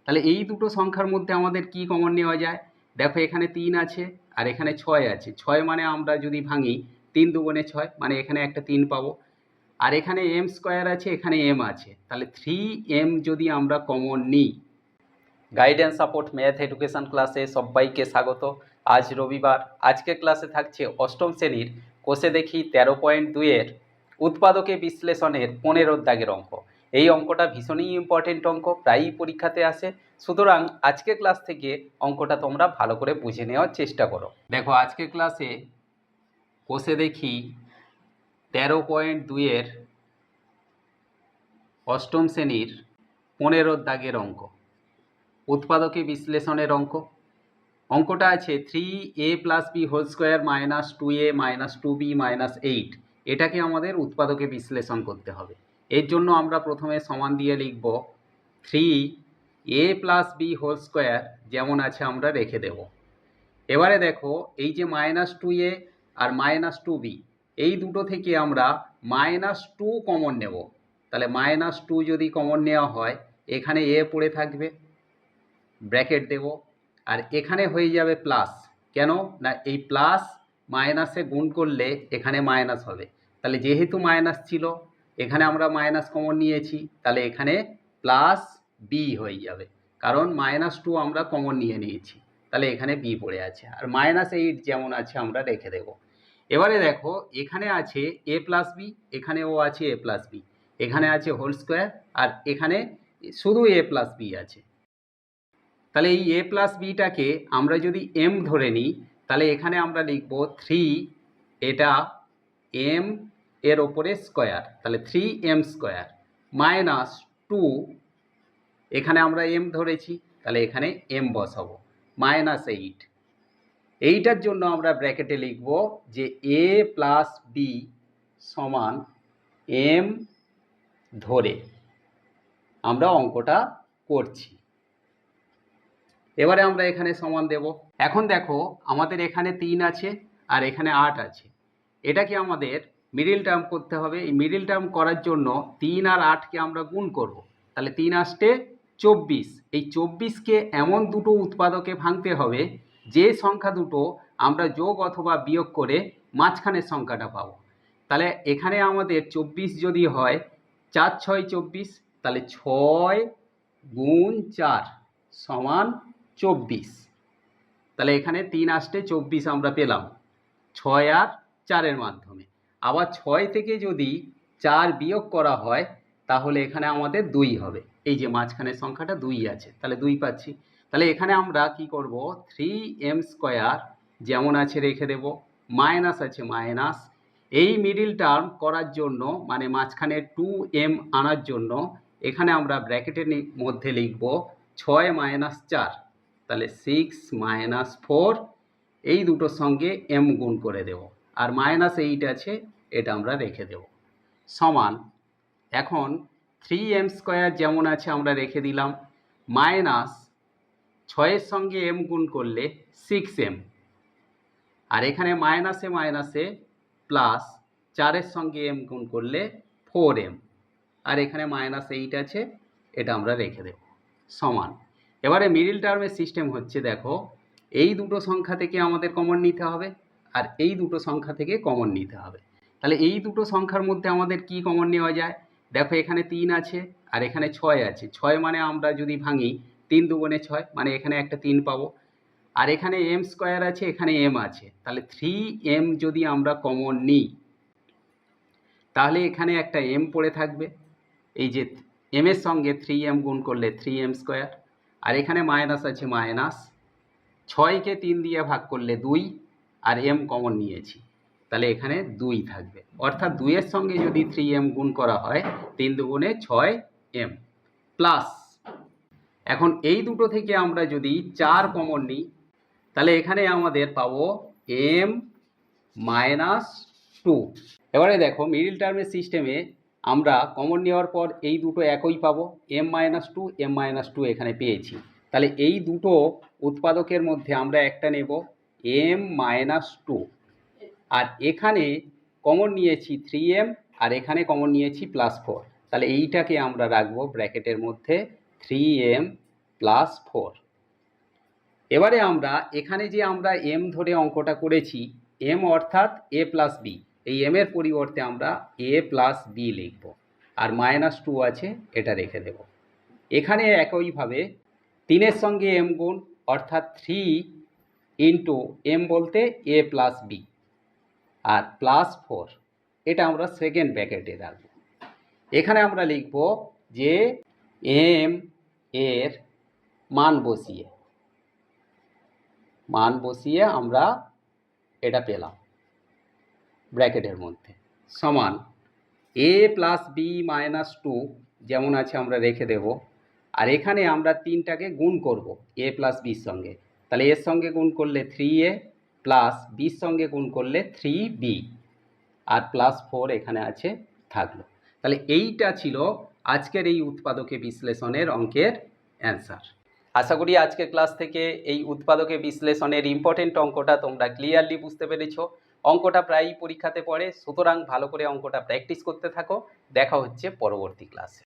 তাহলে এই দুটো সংখ্যার মধ্যে আমাদের কি কমন নেওয়া যায়? দেখো এখানে 3 আছে আর এখানে 6 আছে। 6 মানে আমরা যদি ভাঙি 3 দুগুণে 6, মানে এখানে একটা 3 পাবো। আর এখানে m স্কোয়ার আছে, এখানে m আছে, তাহলে 3m যদি আমরা কমন নিই। গাইডেন্স সাপোর্ট ম্যাথ এডুকেশন ক্লাসে সবাইকে স্বাগত। আজ রবিবার। আজকের ক্লাসে থাকছে অষ্টম শ্রেণীর কোষে দেখি 13.2-এর উৎপাদকে বিশ্লেষণের 15 দাগের অঙ্ক। এই অঙ্কটা ভীষণই ইম্পর্টেন্ট অঙ্ক, প্রায়ই পরীক্ষাতে আসে। সুতরাং আজকের ক্লাস থেকে অঙ্কটা তোমরা ভালো করে বুঝে নেওয়ার চেষ্টা করো। দেখো আজকের ক্লাসে কোষে দেখি 13.2-এর অষ্টম শ্রেণীর 15 দাগের অঙ্ক, উৎপাদকে বিশ্লেষণের অঙ্ক। অঙ্কটা আছে 3a + b² - 2a - 2b - 8। এটাকে আমাদের উৎপাদকে বিশ্লেষণ করতে হবে। এর জন্য আমরা প্রথমে সমান দিয়ে লিখব 3a + b² যেমন আছে আমরা রেখে দেব। এবারে দেখো এই যে -2a আর -2b, এই দুটো থেকে আমরা -2 কমন নেব। তাহলে -2 যদি কমন নেওয়া হয়, এখানে a পড়ে থাকবে, ব্র্যাকেট দেব, আর এখানে হয়ে যাবে প্লাস। কেন না, এই প্লাস মাইনাসে গুণ করলে এখানে মাইনাস হবে। তাহলে যেহেতু মাইনাস ছিল, এখানে আমরা মাইনাস কমন নিয়েছি, তাহলে এখানে প্লাস বি হয়ে যাবে, কারণ -2 আমরা কমন নিয়ে নিয়েছি। তাহলে এখানে বি পড়ে আছে, আর -8 যেমন আছে আমরা রেখে দেব। এবারে দেখো এখানে আছে a + b, এখানেও আছে a + b, এখানে আছে হোল স্কোয়ার, আর এখানে শুধু a + b আছে। তাহলে এই a + bটাকে আমরা যদি m ধরে নিই, তাহলে এখানে আমরা লিখব 3, এটা m এর ওপরে স্কোয়ার, তাহলে 3m² -2, এখানে আমরা m ধরেছি, তাহলে এখানে m বসাবো, -8। এইটার জন্য আমরা ব্র্যাকেটে লিখব যে a + b সমান m ধরে আমরা অঙ্কটা করছি। এবারে আমরা এখানে সমান দেব। এখন দেখো আমাদের এখানে 3 আছে আর এখানে 8 আছে, এটাকে আমাদের মিডিল টার্ম করতে হবে। এই মিডিল টার্ম করার জন্য 3 আর 8কে আমরা গুণ করব, তাহলে 3 আসতে 24। এই 24কে এমন দুটো উৎপাদকে ভাঙতে হবে যে সংখ্যা দুটো আমরা যোগ অথবা বিয়োগ করে মাঝখানের সংখ্যাটা পাবো। তাহলে এখানে আমাদের 24 যদি হয় 4 × 6 = 24, তাহলে 6 × 4 = 24। তাহলে এখানে 3 আসতে 24 আমরা পেলাম 6 আর 4-এর মাধ্যমে। আবার 6 থেকে যদি 4 বিয়োগ করা হয়, তাহলে এখানে আমাদের 2 হবে। এই যে মাঝখানের সংখ্যাটা 2 আছে, তাহলে 2 পাচ্ছি। তাহলে এখানে আমরা কি করব, 3m² যেমন আছে রেখে দেব, মাইনাস আছে মাইনাস। এই মিডিল টার্ম করার জন্য, মানে মাঝখানে 2m আনার জন্য, এখানে আমরা ব্র্যাকেটের মধ্যে লিখব 6 - 4, তাহলে 6 - 4, এই দুটোর সঙ্গে m গুণ করে দেব, আর -8 আছে, এটা আমরা রেখে দেব, সমান। এখন 3m² যেমন আছে আমরা রেখে দিলাম, মাইনাস 6-এর সঙ্গে m গুণ করলে 6m, আর এখানে মাইনাসে মাইনাসে প্লাস 4-এর সঙ্গে m গুণ করলে 4m, আর এখানে -8 আছে, এটা আমরা রেখে দেব, সমান। এবারে মিডিল টার্মের সিস্টেম হচ্ছে, দেখো এই দুটো সংখ্যা থেকে আমাদের কমন নিতে হবে, আর এই দুটো সংখ্যা থেকে কমন নিতে হবে। তাহলে এই দুটো সংখ্যার মধ্যে আমাদের কি কমন নেওয়া যায়? দেখো এখানে 3 আছে আর এখানে 6 আছে। 6 মানে আমরা যদি ভাঙি 3 দুগুণে 6, মানে এখানে একটা 3 পাবো। আর এখানে m² আছে, এখানে m আছে, তাহলে 3m যদি আমরা কমন নিই, তাহলে এখানে একটা m পড়ে থাকবে। এই যে m এর সঙ্গে 3m গুণ করলে 3m², আর এখানে মাইনাস আছে মাইনাস, 6কে 3 দিয়ে ভাগ করলে 2, আর m কমন নিয়েছি, তাহলে এখানে 2 থাকবে। অর্থাৎ 2-এর সঙ্গে যদি 3m গুণ করা হয়, 3 দুগুণে 6m প্লাস। এখন এই দুটো থেকে আমরা যদি 4 কমন নিই, তাহলে এখানে আমাদের পাবো m - 2। এবারে দেখো মিডিল টার্মের সিস্টেমে আমরা কমন নেওয়ার পর এই দুটো একই পাবো, m - 2, m - 2 এখানে পেয়েছি। তাহলে এই দুটো উৎপাদকের মধ্যে আমরা একটা নেব m - 2, আর এখানে কমন নিয়েছি 3m, আর এখানে কমন নিয়েছি +4। তাহলে এইটাকে আমরা রাখবো ব্র্যাকেটের মধ্যে 3m প্লাস 4। এবারে আমরা এখানে যে আমরা এম ধরে অঙ্কটা করেছি, এম অর্থাৎ এ প্লাস বি, এই এম এর পরিবর্তে আমরা এ প্লাস বি লিখব, আর -2 আছে, এটা রেখে দেব। এখানে একইভাবে 3-এর সঙ্গে এম গুণ, অর্থাৎ 3 ইন্টু এম বলতে এ প্লাস বি, আর প্লাস 4, এটা আমরা সেকেন্ড ব্র্যাকেটে রাখব। এখানে আমরা লিখব যে এম এর মান বসিয়ে আমরা এটা পেলাম ব্র্যাকেটের মধ্যে, সমান এ প্লাস বি -2 যেমন আছে আমরা রেখে দেব। আর এখানে আমরা 3টাকে গুণ করব এ প্লাস বির সঙ্গে, তাহলে এর সঙ্গে গুণ করলে 3a প্লাস বির সঙ্গে গুণ করলে 3b, আর প্লাস 4 এখানে আছে, থাকলো। তাহলে এইটা ছিল আজকের এই উৎপাদকে বিশ্লেষণের অঙ্কের অ্যান্সার। আশা করি আজকের ক্লাস থেকে এই উৎপাদকে বিশ্লেষণের ইম্পর্টেন্ট অঙ্কটা তোমরা ক্লিয়ারলি বুঝতে পেরেছো। অঙ্কটা প্রায়ই পরীক্ষাতে পড়ে, সুতরাং ভালো করে অঙ্কটা প্র্যাকটিস করতে থাকো। দেখা হচ্ছে পরবর্তী ক্লাসে।